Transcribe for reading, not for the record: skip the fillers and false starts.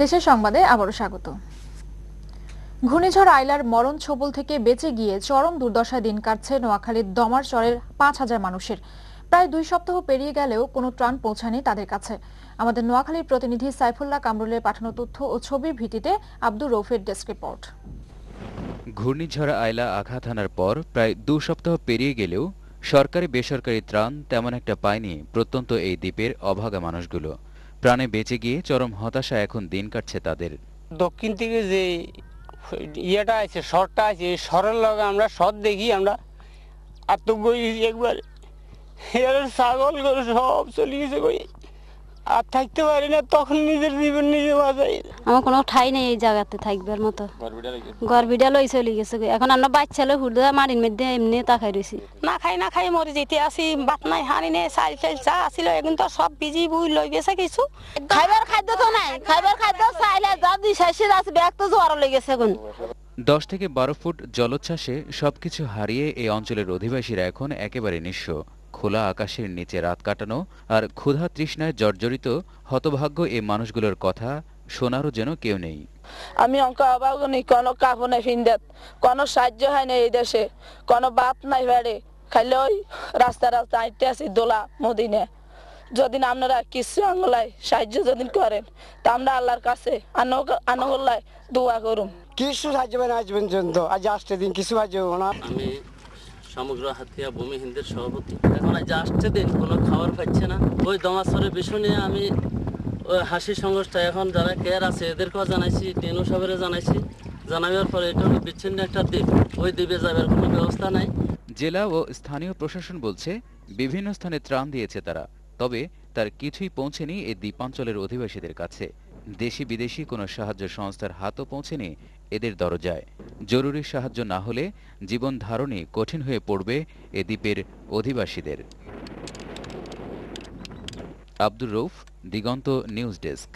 দেশের সংবাদে আবারও স্বাগত। ঘূর্ণিঝড় আইলার মরণ ছোবল থেকে বেঁচে গিয়ে চরম দুর্দশায় দিন কাটছে নোয়াখালীর দমারচরের ৫,০০০ মানুষের। প্রায় ২ সপ্তাহ পেরিয়ে গেলেও কোনো ত্রাণ পৌঁছায়নি তাদের কাছে। আমাদের নোয়াখালীর প্রতিনিধি সাইফুল্লাহ কামরুলের পাঠানো তথ্য ও ছবির ভিত্তিতে আব্দুর রৌফের ডেস্ক রিপোর্ট। ঘূর্ণিঝড় আইলা আঘাত হানার পর প্রায় ২ সপ্তাহ পেরিয়ে গেলেও সরকারি বেসরকারি ত্রাণ তেমন একটা পায়নি প্রত্যন্ত এই দ্বীপের অভাগা মানুষগুলো। প্রাণে বেঁচে গিয়ে চরম হতাশা এখন দিন কাটছে তাদের। দক্ষিণ থেকে যে ইয়েটা আছে, শহরটা আছে, এই শহরের লগে আমরা শহর দেখি, আমরা আতঙ্ক গেছি একবার। ছাগল গরু সব চলে গেছে, কই আর থাকতে পারি না, তখন নিজের জীবন নিজে বাঁচাই। আমার কোনো ঠাই নেই এই জায়গাতে থাকবার মতো, ঘর বিড়া লই চলে গেছে। এখন আমরা বাচ্চা লই হুড়া মাটির মধ্যে এমনি তাকাই রয়েছি, না খাই মরে যেতে আসি, বাত নাই হানি নেই, চাল চা আসিল, এখন তো সব বিজি বুই লই গেছে কিছু। খাইবার খাদ্য তো নাই, খাইবার খাদ্য চাইলে যা দুই শেষের আছে, ব্যাগ তো জোয়ার লই গেছে। এখন ১০ থেকে ১২ ফুট জলোচ্ছ্বাসে সবকিছু হারিয়ে এই অঞ্চলের অধিবাসীরা এখন একেবারে নিঃস্ব। খোলা আকাশের নিচে রাত কাটানো আর ক্ষুধা তৃষ্ণায় জর্জরিত হতভাগ্য এই মানুষগুলোর কথা শোনারও যেন কেউ নেই। আমি অঙ্ক অভাব নেই, কোনো কাপড় নেই ফিন্দাত, কোনো সাহায্য হয় না এই দেশে, কোনো বাপ নাই বাড়ে, খাইলে ওই রাস্তা হাঁটতে আসি দোলা মদিনে। যদি আপনারা কিছু আঙ্গলায় সাহায্য যদি করেন, তা আমরা আল্লাহর কাছে আনগোল্লায় দোয়া করুন। কিছু সাহায্য পাই না আজ পর্যন্ত, আজ আসতে দিন কিছু সাহায্য হবো না। আমি সমগ্র হাতিয়া ভূমি হিন্দের সভাপতি। এখন আজ আসতে দিন কোনো খাবার পাচ্ছে না। ওই দমাসরের বিষয় নিয়ে আমি ওই হাসি সংস্থা এখন যারা কেয়ার আছে এদেরকেও জানাইছি, টেনু সাহেবের জানাইছি। জানাবার পরে এটা হলো বিচ্ছিন্ন একটা দ্বীপ, ওই দ্বীপে যাবার কোনো ব্যবস্থা নাই। জেলা ও স্থানীয় প্রশাসন বলছে বিভিন্ন স্থানে ত্রাণ দিয়েছে তারা, তবে তার কিছুই পৌঁছেনি এই দ্বীপাঞ্চলের অধিবাসীদের কাছে। দেশি বিদেশি কোনো সাহায্য সংস্থার হাতও পৌঁছেনি এদের দরজায়। জরুরি সাহায্য না হলে জীবন ধারণই কঠিন হয়ে পড়বে এ দ্বীপের অধিবাসীদের। আব্দুর রৌফ, দিগন্ত নিউজ ডেস্ক।